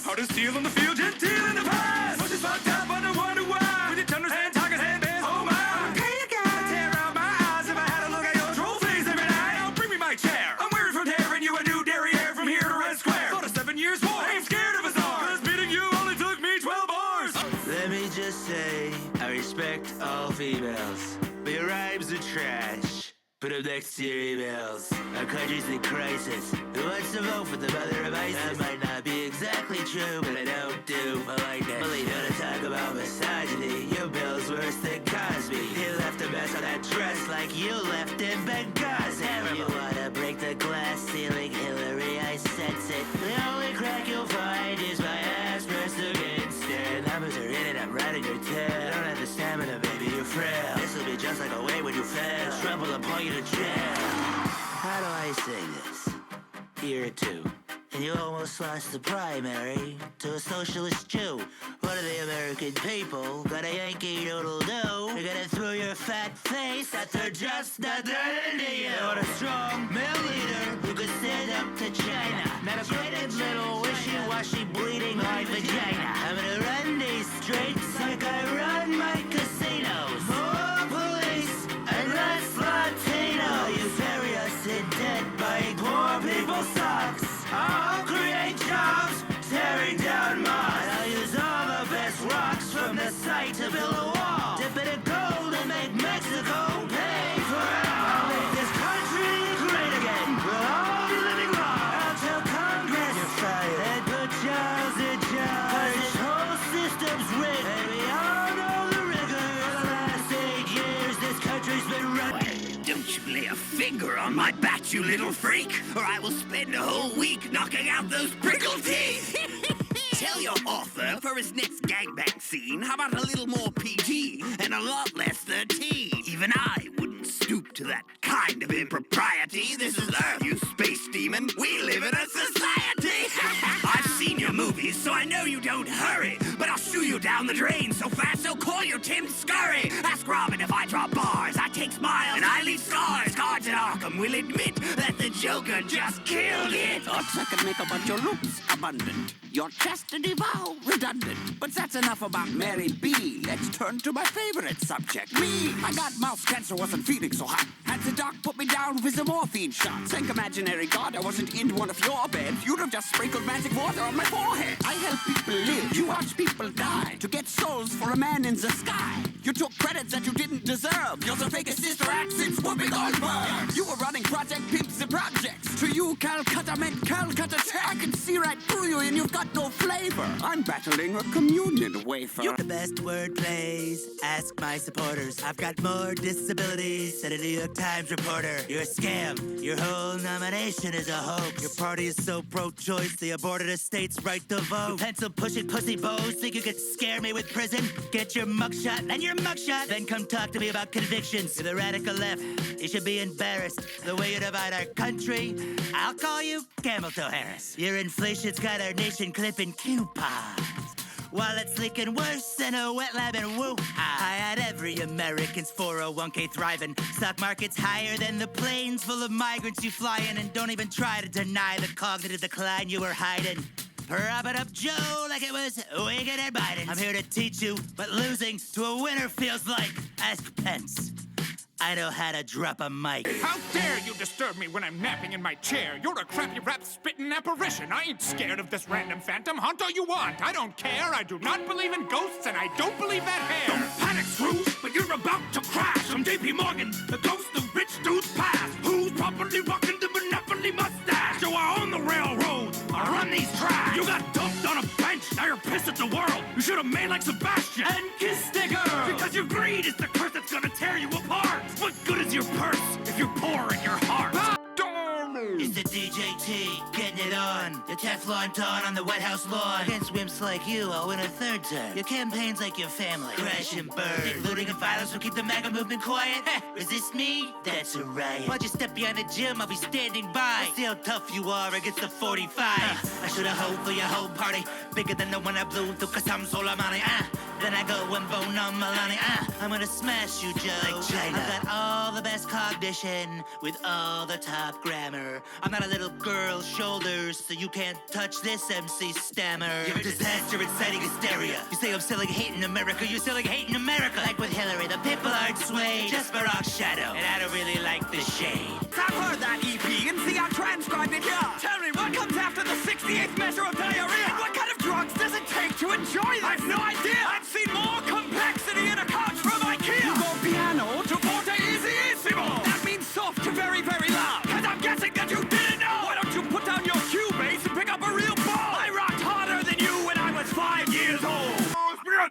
Hard as steel on the field, genteel in the past. Most is fucked up, I don't wonder why. With your tenders and target headbands, oh my. Okay, guys. I'd tear out my eyes if I had a look at your trophies every night. Now bring me my chair. I'm weary from tearing you a new derriere from here to Red Square. Fought a 7 years war. I ain't scared of a czar. Cause beating you only took me 12 bars. Let me just say, I respect all females, but your rhymes are trash. Put them next to your emails. Our country's in crisis. Who wants to vote for the mother of ISIS? That might not be exactly true, but I don't do politeness. Well, you know to talk about misogyny. Your bill's worse than Cosby. He left a mess on that dress like you left in Benghazi. You wanna break the glass ceiling, Hillary, I sense it. The only crack you'll find is my ass pressed against it. Numbers are in it, I'm riding your tail. I don't have the stamina, baby, you're frail. This'll be just like a way when you fail. Trouble will point you to jail. How do I sing this? Year 2. And you almost lost the primary to a socialist Jew. One of the American people got a Yankee doodle do. You're gonna throw your fat face that they're just not that into you. They want a strong male leader who could stand up to China. Not a faded little wishy-washy bleeding heart vagina. I'm gonna run these streets like I run my casinos. More police and less Latino. You bury us in debt by poor people's socks. I'll create jobs, tearing down mosques. I'll use all the best rocks from the site to build a wall. Dip it in gold and make Mexico pay for it. I'll make this country great again. We'll all be living wrong. I'll tell Congress you're fired and put Charles in charge. 'Cause this whole system's rigged, and we all know the rigor. For the last 8 years, this country's been running. Don't you lay a finger on my bat, you little freak, or I will spend a whole week knocking out those prickle teeth. Tell your author for his next gangbang scene, how about a little more PG and a lot less 13? Even I wouldn't stoop to that kind of impropriety. This is Earth, you space demon. We live in a society. I've seen your movies, so I know you don't hurry, but I'll shoo you down the drain so fast they'll call you Tim Scurry. Ask Robin if I draw bars, I take smiles, and I leave scars. Guards at Arkham will admit that the Joker just killed it. Odds I can make a bunch of looks abundant. Your chastity vow redundant. But that's enough about Mary B. Let's turn to my favorite subject, me. I got mouth cancer, wasn't feeling so hot. Had the doc put me down with a morphine shot. Thank imaginary God I wasn't in one of your beds. You'd have just sprinkled magic water on my forehead. I help people live, you watch people die. To get souls for a man in the sky. You took credits that you didn't deserve. You're the fakest sister act since Whoopi Goldberg. You were running Project Pimps and Projects. To you, Calcutta meant Calcutta. I can see right through you and you've got no flavor. I'm battling a communion wafer. You're the best word plays. Ask my supporters. I've got more disabilities than a New York Times reporter. You're a scam. Your whole nomination is a hoax. Your party is so pro-choice they aborted a state's right to vote. You pencil-pushing pussy bows think you could scare me with prison? Get your mugshot and your mugshot. Then come talk to me about convictions. You're the radical left. You should be embarrassed. The way you divide our country, I'll call you Camel Toe Harris. Your inflation's got our nation clipping coupons, while it's leaking worse than a wet lab in Wuhan. I had every American's 401k thriving. Stock market's higher than the planes full of migrants you fly in. And don't even try to deny the cognitive decline you were hiding. Prop it up Joe like it was Wicked and Biden. I'm here to teach you what losing to a winner feels like. Ask Pence. I know how to drop a mic. How dare you disturb me when I'm napping in my chair? You're a crappy rap spitting apparition. I ain't scared of this random phantom. Hunt all you want. I don't care. I do not believe in ghosts, and I don't believe that hair. Don't panic, Scrooge, but you're about to crash. I'm JP Morgan, the ghost of rich dudes past. Who's properly rocking the Monopoly mustache? You are on the railroad. I run these tracks. You got dumped on a bench. Now you're pissed at the world. You should have made like Sebastian and kissed a girl. Because your greed is the curse that's gonna tear you apart. What good is your purse if you're poor in your heart? It's the DJT, getting it on. The Teflon Dawn on the White House lawn. Against wimps like you, I'll win a third term. Your campaign's like your family. Crash and burn. Looting and violence will keep the MAGA movement quiet. Resist me? That's a riot. Why'd you step behind the gym? I'll be standing by. See how tough you are against the 45. I should've hoped for your whole party. Bigger than the one I blew through Kasam Soleimani. Then I go and bone on Milani. I'm gonna smash you, Joe. Like China. I've got all the best cognition with all the top grammar. I'm not a little girl's shoulders, so you can't touch this MC stammer. You're a disaster inciting hysteria. You say I'm selling hate in America, you're selling hate in America. Like with Hillary, the people aren't swayed. Just Barack's shadow, and I don't really like the shade. I've heard that EP and see I transcribed it here. Tell me, what comes after the 68th measure of diarrhea? And what kind of drugs does it take to enjoy this? I've no idea. I've seen more complexity in a couch from IKEA. You go piano to forte-issimo. That means soft to very, very loud. Cause I'm guessing that you didn't know. Why don't you put down your Cubase and pick up a real ball? I rocked harder than you when I was 5 years old.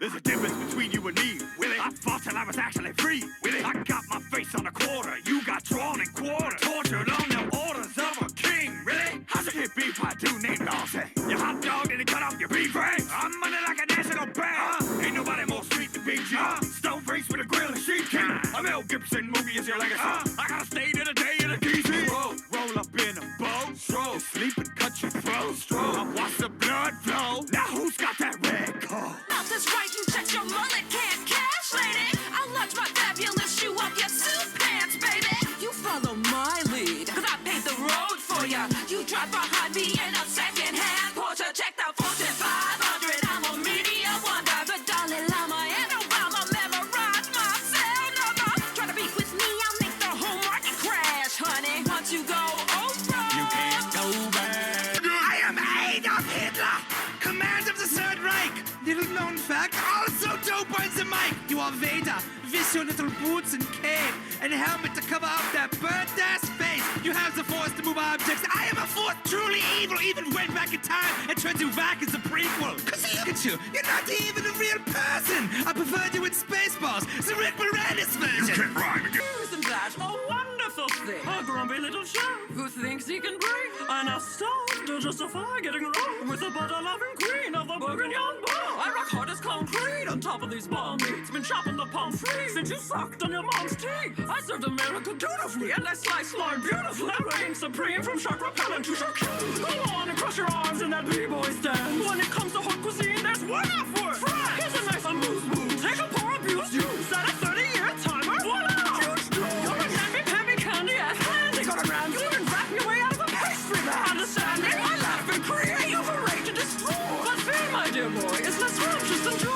There's a difference between you and me, Willie. I fought till I was actually free, Willie. I got my face on a quarter, you got drawn in quarters. Tortured on the orders of a king, really? How's it get beef I do name Dawson? You hot dog and cut off your beef rings. I'm money like a national band. Ain't nobody more sweet than Big G. Stone face with a grill and sheet king. A Mel Gibson movie is your legacy. I gotta stay to the day in a DC. Roll up in a boat. Stroll, sleep and cut your throat. Stroll, I watch the blood flow. Now who's got that red coat? Mouth is right and check your mullet can't cash, lady. I'll lunge my fabulous shoe up your suit pants, baby. You follow my lead, cause I paved the road for ya. You drive behind me in a second-hand Porsche. Check the Fortune 500. I'm a media wonder. The Dalai Lama and Obama memorize my cell number. Try to beef with me, I'll make the whole market crash, honey. Once you go over, You can't go back. I am Adolf Hitler, command of the Third Reich. Little known fact, also dope on the mic. You are Vader, with your little boots and cape and helmet to cover up that burnt-ass face. You have the force to move objects. I am a force truly evil, even went back in time and tried to back as a prequel. Cause look at you, you're not even a real person. I preferred you in Spaceballs, the Rick Moranis version. Can't rhyme again. isn't that a wonderful thing? A grumpy little chap who thinks he can bring enough stone to justify getting wrong with the butter-loving queen of the Bourguignon bar. I rock hard as concrete on top of these bomb meats. Been chopping the palm free since you sucked on your mom's teeth. I served America dutifully and I slice lard beautifully. I reign supreme from shark repellent to charcuterie. Go on and crush your arms in that b-boy stand. When it comes to haute cuisine, there's one for it. Here's a nice amuse-bouche. Take a pour abuse juice. Set a 30-year timer. Voila! Huge dude. You're a namby-pamby candy-ass handy. Go around you and wrap your way out of a pastry bag. Understand me? I laugh and create. You've a rage to destroy. But fear, my dear boy, is less rapturous than joy.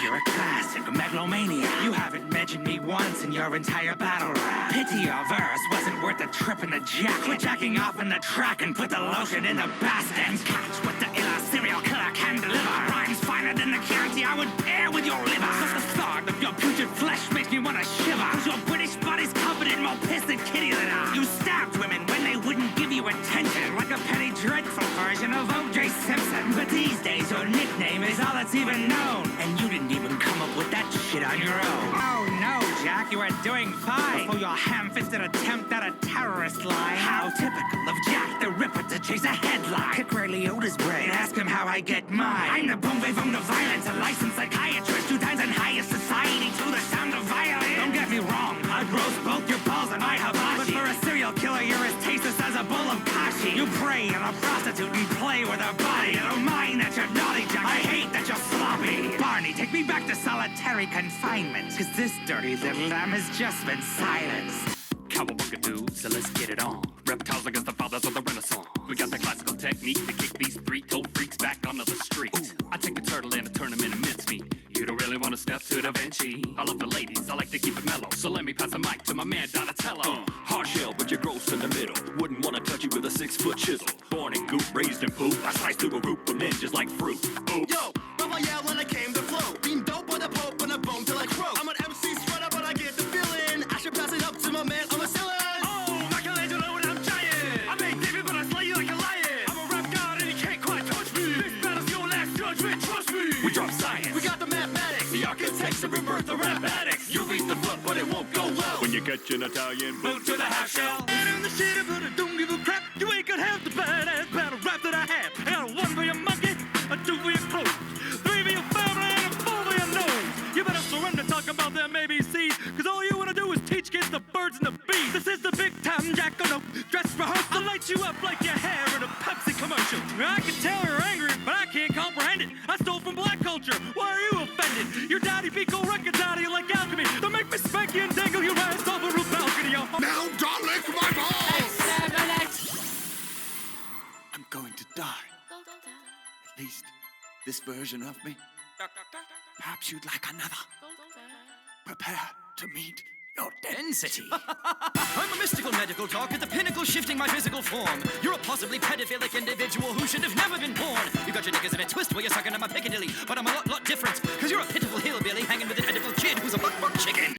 You're a classic megalomaniac. You haven't mentioned me once in your entire battle rap. Pity your verse wasn't worth a trip in the jack. Quit jacking off in the track and put the lotion in the basket. And catch what the illa serial killer can deliver. Rhymes finer than the Chianti I would pair with your liver. Just the thought of your putrid flesh makes me wanna shiver. Cause your British body's covered in more piss than kitty litter. You stabbed women when they wouldn't give you attention. Like a Penny Dreadful version of O.J. Simpson. But these days your nickname is all that's even known. And you didn't even come up with that shit on your own. Oh no, Jack, you are doing fine. Before your ham-fisted attempt at a terrorist line. How typical of Jack the Ripper to chase a headline. Pick Ray Liotta's brain, ask him how I get mine. I'm the boom boom of violence, a licensed psychiatrist 2 times in highest society to the sound of violin. Don't get me wrong, I'd roast both your balls in my hibachi. But for a serial killer, you're as tasteless as a bowl of kashi. You prey on a prostitute and play with her body. I don't mind that you're naughty, Jack. I hate that you're sloppy. Barney, take me back to solitary confinement. Cause this dirty little lamb has just been silenced. Cowabunga dude, so let's get it on. Reptiles against the fathers of the Renaissance. We got the classical technique to kick these 3-toed freaks back onto the street. I take a turtle and turn him into mincemeat. You don't really want to step to Da Vinci. I love the ladies, I like to keep it mellow. So let me pass the mic to my man Donatello. Hard shell, but you're gross in the middle. Wouldn't want to touch you with a 6-foot chisel. Born in goop, raised in poop. I slice through a group of men just like fruit. Ooh. Yo, Raphael when I came to flow. Being dope with a pope and a bone till I croak. I'm an MC sweater, but I get the feeling. I should pass it up to my man, I'm a ceiling. Oh, Michelangelo and I'm giant. I made David, but I slay you like a lion. I'm a rap god and he can't quite touch me. This battle's your last judgment, trust me. We drop science. We got the mathematics, The architects of rebirth, the rap addicts. you reach the foot, but it won't go well. When you catch an Italian Boot to the half shell. And in the city, but I don't give a crap. You ain't gonna have the badass battle rap that I have. I got a 1 for your monkey, a 2 for your clothes, 3 for your family, and a 4 for your nose. You better surrender talking about them ABCs, cause all you wanna do is teach kids the birds and the bees. This is the big time Jack on a dress rehearsal. I light you up like your hair in a Pepsi commercial. I can tell you're angry, but I can't comprehend it. I stole from black culture. Why are you offended? daddy Pico records out of you like alchemy. They'll make me spank you and dangle your ass off a roof balcony. Now don't lick my balls! I'm going to die. At least this version of me. Perhaps you'd like another. Prepare to meet your density. I'm a mystical medical talk at the pinnacle shifting my physical form. You're a possibly pedophilic individual who should have never been born. You got your knickers in a twist while you're sucking on my Piccadilly. But I'm a lot different, cause you're a pitiful hillbilly hanging with an edible kid who's a buck chicken.